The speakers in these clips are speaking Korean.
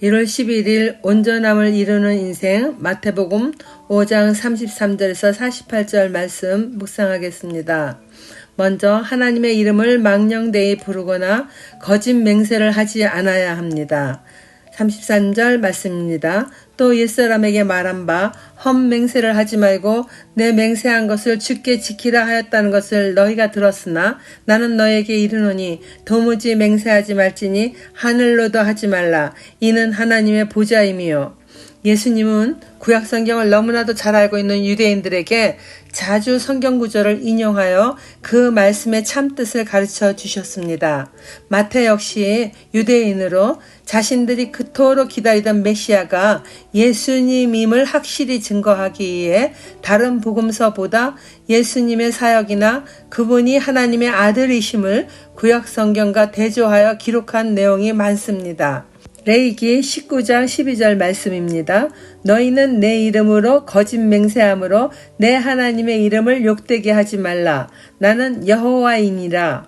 1월 11일 온전함을 이루는 인생 마태복음 5장 33절에서 48절 말씀 묵상하겠습니다. 먼저 하나님의 이름을 망령되이 부르거나 거짓 맹세를 하지 않아야 합니다. 33절 말씀입니다. 또 옛사람에게 말한 바 헛맹세를 하지 말고 내 맹세한 것을 주께 지키라 하였다는 것을 너희가 들었으나 나는 너에게 이르노니 도무지 맹세하지 말지니 하늘로도 하지 말라. 이는 하나님의 보좌임이요. 예수님은 구약 성경을 너무나도 잘 알고 있는 유대인들에게 자주 성경 구절을 인용하여 그 말씀의 참뜻을 가르쳐 주셨습니다. 마태 역시 유대인으로 자신들이 그토록 기다리던 메시아가 예수님임을 확실히 증거하기 위해 다른 복음서보다 예수님의 사역이나 그분이 하나님의 아들이심을 구약 성경과 대조하여 기록한 내용이 많습니다. 레위기 19장 12절 말씀입니다. 너희는 내 이름으로 거짓 맹세함으로 내 하나님의 이름을 욕되게 하지 말라. 나는 여호와이니라.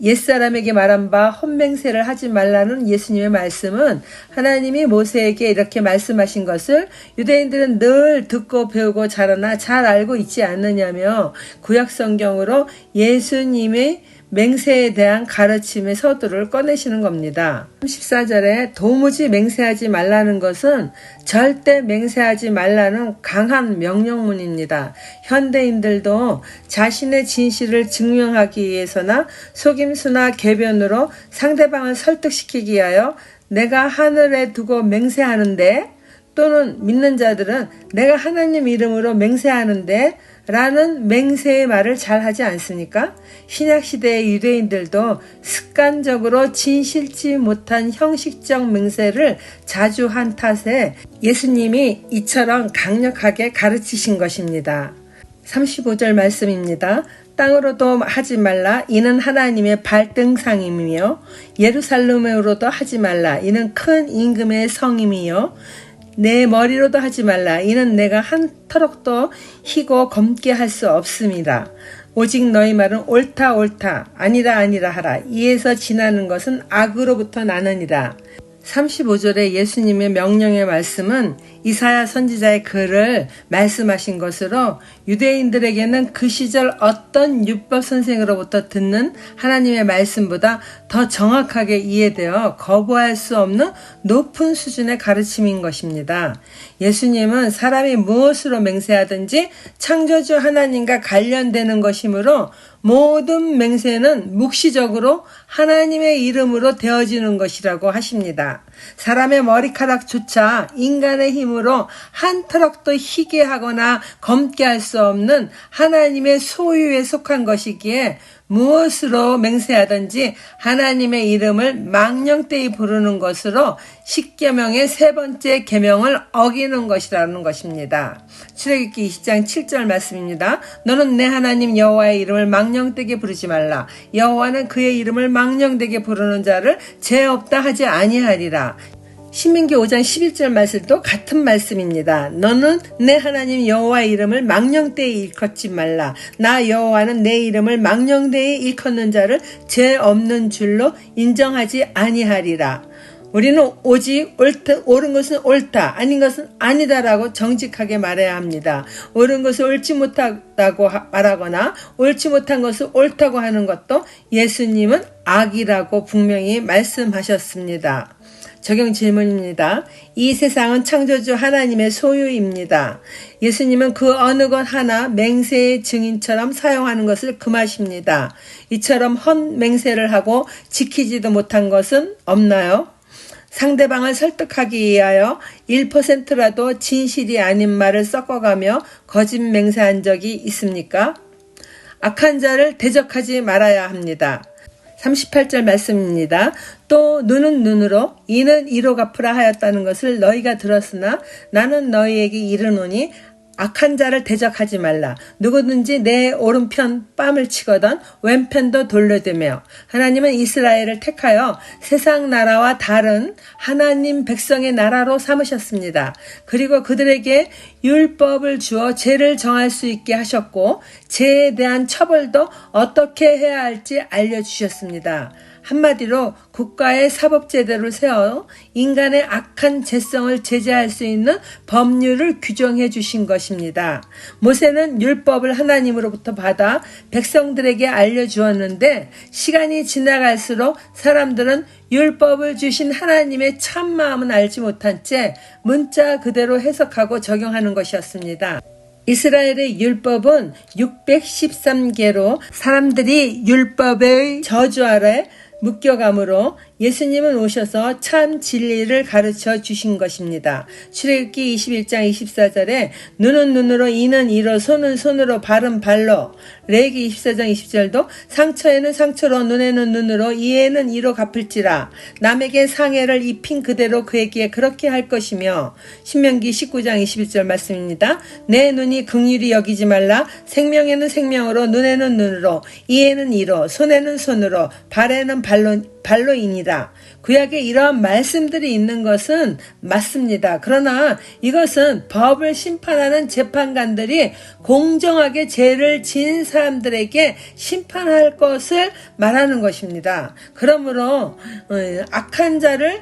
옛사람에게 말한 바 헛맹세를 하지 말라는 예수님의 말씀은 하나님이 모세에게 이렇게 말씀하신 것을 유대인들은 늘 듣고 배우고 자라나 잘 알고 있지 않느냐며 구약 성경으로 예수님의 맹세에 대한 가르침의 서두를 꺼내시는 겁니다. 14절에 도무지 맹세하지 말라는 것은 절대 맹세하지 말라는 강한 명령문입니다. 현대인들도 자신의 진실을 증명하기 위해서나 속임수나 궤변으로 상대방을 설득시키기 위하여 내가 하늘에 두고 맹세하는데, 또는 믿는 자들은 내가 하나님 이름으로 맹세하는데 라는 맹세의 말을 잘 하지 않습니까? 신약시대의 유대인들도 습관적으로 진실치 못한 형식적 맹세를 자주 한 탓에 예수님이 이처럼 강력하게 가르치신 것입니다. 35절 말씀입니다. 땅으로도 하지 말라. 이는 하나님의 발등상임이며 예루살렘으로도 하지 말라. 이는 큰 임금의 성임이요. 내 머리로도 하지 말라. 이는 내가 한 터럭도 희고 검게 할 수 없습니다. 오직 너희 말은 옳다 옳다 아니라 아니라 하라. 이에서 지나는 것은 악으로부터 나느니라. 35절의 예수님의 명령의 말씀은 이사야 선지자의 글을 말씀하신 것으로 유대인들에게는 그 시절 어떤 율법 선생으로부터 듣는 하나님의 말씀보다 더 정확하게 이해되어 거부할 수 없는 높은 수준의 가르침인 것입니다. 예수님은 사람이 무엇으로 맹세하든지 창조주 하나님과 관련되는 것이므로 모든 맹세는 묵시적으로 하나님의 이름으로 되어지는 것이라고 하십니다. 사람의 머리카락조차 인간의 힘으로 한 터럭도 희게 하거나 검게 할 수 없는 하나님의 소유에 속한 것이기에 무엇으로 맹세하든지 하나님의 이름을 망령되이 부르는 것으로 십계명의 세 번째 계명을 어기는 것이라는 것입니다. 출애굽기 20장 7절 말씀입니다. 너는 내 하나님 여호와의 이름을 망령되게 부르지 말라. 여호와는 그의 이름을 망령되게 부르는 자를 죄 없다 하지 아니하리라. 신명기 5장 11절 말씀도 같은 말씀입니다. 너는 내 하나님 여호와의 이름을 망령되이 일컫지 말라. 나 여호와는 내 이름을 망령되이 일컫는 자를 죄 없는 줄로 인정하지 아니하리라. 우리는 오직 옳은 것은 옳다, 아닌 것은 아니다라고 정직하게 말해야 합니다. 옳은 것을 옳지 못하다고 말하거나 옳지 못한 것을 옳다고 하는 것도 예수님은 악이라고 분명히 말씀하셨습니다. 적용 질문입니다. 이 세상은 창조주 하나님의 소유입니다. 예수님은 그 어느 것 하나 맹세의 증인처럼 사용하는 것을 금하십니다. 이처럼 헛맹세를 하고 지키지도 못한 것은 없나요? 상대방을 설득하기 위하여 1%라도 진실이 아닌 말을 섞어가며 거짓 맹세한 적이 있습니까? 악한 자를 대적하지 말아야 합니다. 38절 말씀입니다. 또 눈은 눈으로 이는 이로 갚으라 하였다는 것을 너희가 들었으나 나는 너희에게 이르노니 악한 자를 대적하지 말라. 누구든지 내 오른편 뺨을 치거든 왼편도 돌려대며. 하나님은 이스라엘을 택하여 세상 나라와 다른 하나님 백성의 나라로 삼으셨습니다. 그리고 그들에게 율법을 주어 죄를 정할 수 있게 하셨고 죄에 대한 처벌도 어떻게 해야 할지 알려주셨습니다. 한마디로 국가의 사법제도를 세워 인간의 악한 죄성을 제재할 수 있는 법률을 규정해 주신 것입니다. 모세는 율법을 하나님으로부터 받아 백성들에게 알려주었는데 시간이 지나갈수록 사람들은 율법을 주신 하나님의 참마음은 알지 못한 채 문자 그대로 해석하고 적용하는 것이었습니다. 이스라엘의 율법은 613개로 사람들이 율법의 저주 아래 묶여가므로 예수님은 오셔서 참 진리를 가르쳐 주신 것입니다. 출애굽기 21장 24절에 눈은 눈으로 이는 이로 손은 손으로 발은 발로, 레위기 24장 20절도 상처에는 상처로 눈에는 눈으로 이에는 이로 갚을지라, 남에게 상해를 입힌 그대로 그에게 그렇게 할 것이며, 신명기 19장 21절 말씀입니다. 내 눈이 긍휼히 여기지 말라. 생명에는 생명으로, 눈에는 눈으로, 이에는 이로, 손에는 손으로, 발에는 발로이니라. 구약에 이러한 말씀들이 있는 것은 맞습니다. 그러나 이것은 법을 심판하는 재판관들이 공정하게 죄를 지은 사람들에게 심판할 것을 말하는 것입니다. 그러므로 악한 자를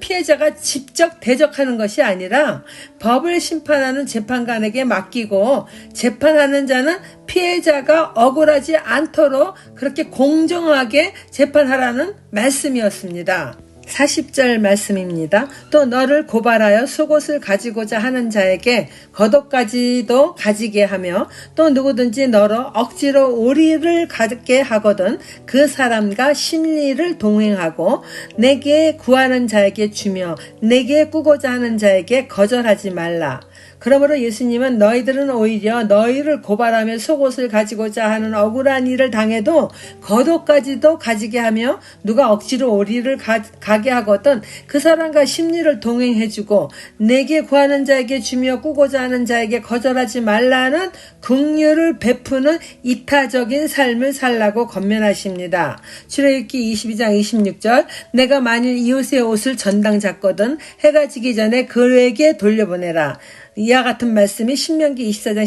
피해자가 직접 대적하는 것이 아니라 법을 심판하는 재판관에게 맡기고, 재판하는 자는 피해자가 억울하지 않도록 그렇게 공정하게 재판하라는 말씀이었습니다. 40절 말씀입니다. 또 너를 고발하여 속옷을 가지고자 하는 자에게 겉옷까지도 가지게 하며, 또 누구든지 너로 억지로 오리를 갖게 하거든 그 사람과 심리를 동행하고 내게 구하는 자에게 주며 내게 꾸고자 하는 자에게 거절하지 말라. 그러므로 예수님은 너희들은 오히려 너희를 고발하며 속옷을 가지고자 하는 억울한 일을 당해도 겉옷까지도 가지게 하며 누가 억지로 오리를 가게 하거든 그 사람과 심리를 동행해주고 내게 구하는 자에게 주며 꾸고자 하는 자에게 거절하지 말라는 긍휼을 베푸는 이타적인 삶을 살라고 권면하십니다. 출애굽기 22장 26절 내가 만일 이웃의 옷을 전당 잡거든 해가 지기 전에 그에게 돌려보내라. 이와 같은 말씀이 신명기 24장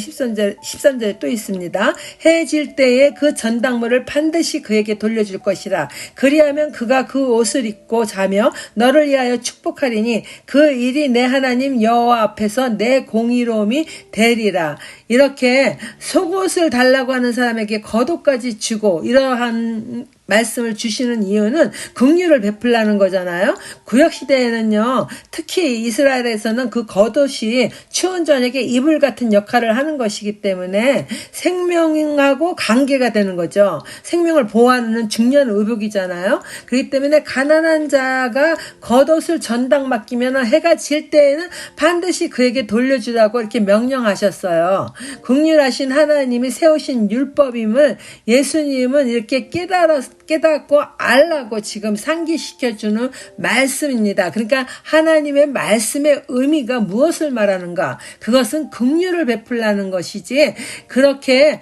13절에 또 있습니다. 해 질 때에 그 전당물을 반드시 그에게 돌려줄 것이라. 그리하면 그가 그 옷을 입고 자며 너를 위하여 축복하리니 그 일이 내 하나님 여호와 앞에서 내 공의로움이 되리라. 이렇게 속옷을 달라고 하는 사람에게 겉옷까지 주고 이러한 말씀을 주시는 이유는 긍휼을 베풀라는 거잖아요. 구약시대에는요, 특히 이스라엘에서는 그 겉옷이 추운 저녁에 이불 같은 역할을 하는 것이기 때문에 생명하고 관계가 되는 거죠. 생명을 보호하는 중요한 의복이잖아요. 그렇기 때문에 가난한 자가 겉옷을 전당 맡기면 해가 질 때에는 반드시 그에게 돌려주라고 이렇게 명령하셨어요. 긍휼하신 하나님이 세우신 율법임을 예수님은 이렇게 깨닫고 알라고 지금 상기시켜주는 말씀입니다. 그러니까 하나님의 말씀의 의미가 무엇을 말하는가? 그것은 긍휼을 베풀라는 것이지 그렇게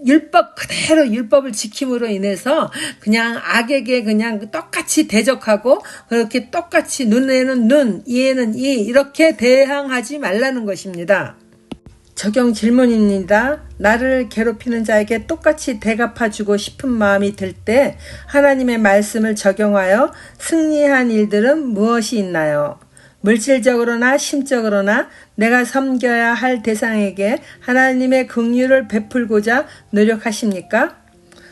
율법 그대로 율법을 지킴으로 인해서 그냥 악에게 그냥 똑같이 대적하고 그렇게 똑같이 눈에는 눈, 이에는 이 이렇게 대항하지 말라는 것입니다. 적용 질문입니다. 나를 괴롭히는 자에게 똑같이 대갚아주고 싶은 마음이 들 때 하나님의 말씀을 적용하여 승리한 일들은 무엇이 있나요? 물질적으로나 심적으로나 내가 섬겨야 할 대상에게 하나님의 긍휼을 베풀고자 노력하십니까?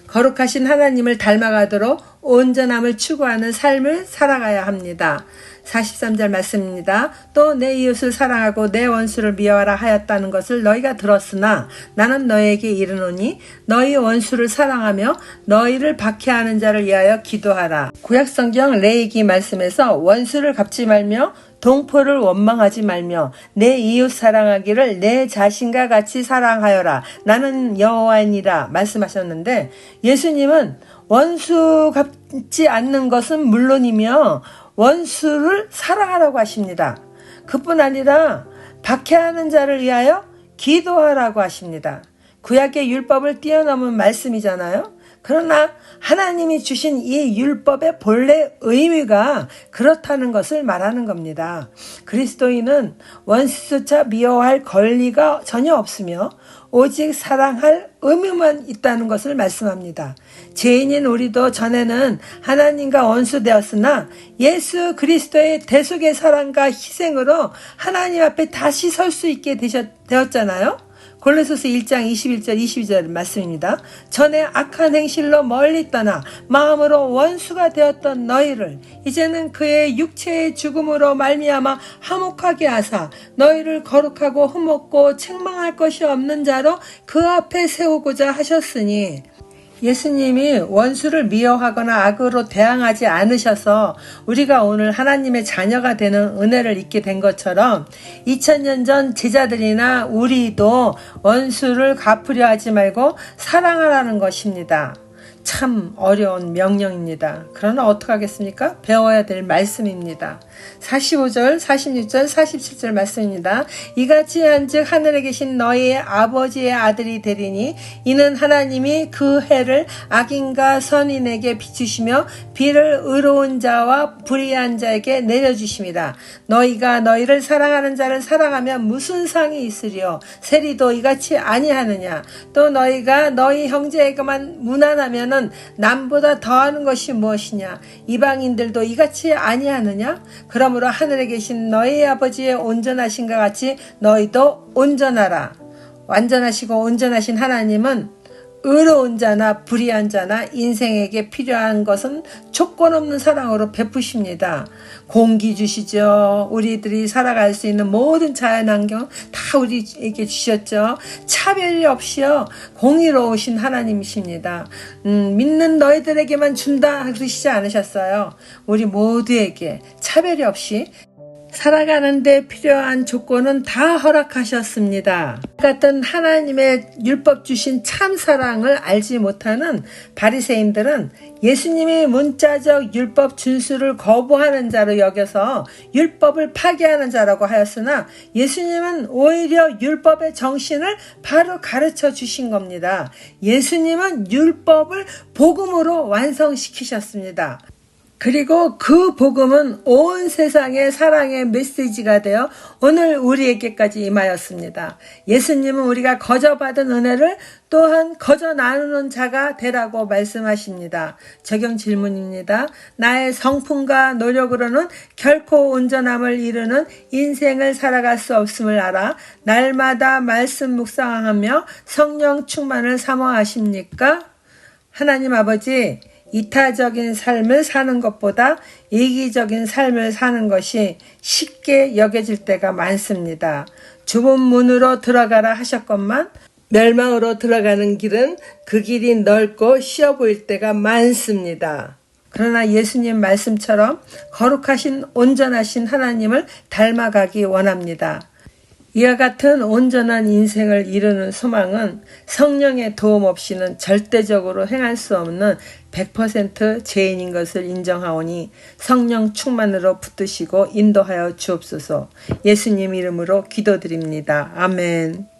거룩하신 하나님을 닮아가도록 온전함을 추구하는 삶을 살아가야 합니다. 43절 말씀입니다. 또 내 이웃을 사랑하고 내 원수를 미워하라 하였다는 것을 너희가 들었으나 나는 너희에게 이르노니 너희 원수를 사랑하며 너희를 박해하는 자를 위하여 기도하라. 구약성경 레위기 말씀에서 원수를 갚지 말며 동포를 원망하지 말며 내 이웃 사랑하기를 내 자신과 같이 사랑하여라. 나는 여호와니라 말씀하셨는데 예수님은 원수 갚지 않는 것은 물론이며 원수를 사랑하라고 하십니다. 그뿐 아니라 박해하는 자를 위하여 기도하라고 하십니다. 구약의 율법을 뛰어넘은 말씀이잖아요. 그러나 하나님이 주신 이 율법의 본래 의미가 그렇다는 것을 말하는 겁니다. 그리스도인은 원수조차 미워할 권리가 전혀 없으며 오직 사랑할 의무만 있다는 것을 말씀합니다. 죄인인 우리도 전에는 하나님과 원수되었으나 예수 그리스도의 대속의 사랑과 희생으로 하나님 앞에 다시 설 수 있게 되었잖아요. 골로새서 1장 21절 22절 말씀입니다. 전에 악한 행실로 멀리 떠나 마음으로 원수가 되었던 너희를 이제는 그의 육체의 죽음으로 말미암아 화목하게 하사 너희를 거룩하고 흠없고 책망할 것이 없는 자로 그 앞에 세우고자 하셨으니, 예수님이 원수를 미워하거나 악으로 대항하지 않으셔서 우리가 오늘 하나님의 자녀가 되는 은혜를 입게 된 것처럼 2000년 전 제자들이나 우리도 원수를 갚으려 하지 말고 사랑하라는 것입니다. 참 어려운 명령입니다. 그러나 어떡하겠습니까? 배워야 될 말씀입니다. 45절, 46절, 47절 말씀입니다. 이같이 한즉 하늘에 계신 너희의 아버지의 아들이 되리니 이는 하나님이 그 해를 악인과 선인에게 비추시며 비를 의로운 자와 불의한 자에게 내려주심이라. 너희가 너희를 사랑하는 자를 사랑하면 무슨 상이 있으리요? 세리도 이같이 아니하느냐? 또 너희가 너희 형제에게만 무난하면은 남보다 더하는 것이 무엇이냐? 이방인들도 이같이 아니하느냐? 그러므로 하늘에 계신 너희 아버지의 온전하신과 같이 너희도 온전하라. 완전하시고 온전하신 하나님은 의로운 자나 불의한 자나 인생에게 필요한 것은 조건 없는 사랑으로 베푸십니다. 공기 주시죠. 우리들이 살아갈 수 있는 모든 자연환경 다 우리에게 주셨죠. 차별이 없이요. 공의로우신 하나님이십니다. 믿는 너희들에게만 준다 그러시지 않으셨어요. 우리 모두에게 차별이 없이 살아가는 데 필요한 조건은 다 허락하셨습니다. 같은 하나님의 율법 주신 참 사랑을 알지 못하는 바리새인들은 예수님이 문자적 율법 준수를 거부하는 자로 여겨서 율법을 파기하는 자라고 하였으나 예수님은 오히려 율법의 정신을 바로 가르쳐 주신 겁니다. 예수님은 율법을 복음으로 완성시키셨습니다. 그리고 그 복음은 온 세상의 사랑의 메시지가 되어 오늘 우리에게까지 임하였습니다. 예수님은 우리가 거저받은 은혜를 또한 거저 나누는 자가 되라고 말씀하십니다. 적용 질문입니다. 나의 성품과 노력으로는 결코 온전함을 이루는 인생을 살아갈 수 없음을 알아 날마다 말씀 묵상하며 성령 충만을 사모하십니까? 하나님 아버지, 이타적인 삶을 사는 것보다 이기적인 삶을 사는 것이 쉽게 여겨질 때가 많습니다. 좁은 문으로 들어가라 하셨건만 멸망으로 들어가는 길은 그 길이 넓고 쉬워 보일 때가 많습니다. 그러나 예수님 말씀처럼 거룩하신 온전하신 하나님을 닮아가기 원합니다. 이와 같은 온전한 인생을 이루는 소망은 성령의 도움 없이는 절대적으로 행할 수 없는 100% 죄인인 것을 인정하오니 성령 충만으로 붙드시고 인도하여 주옵소서. 예수님 이름으로 기도드립니다. 아멘.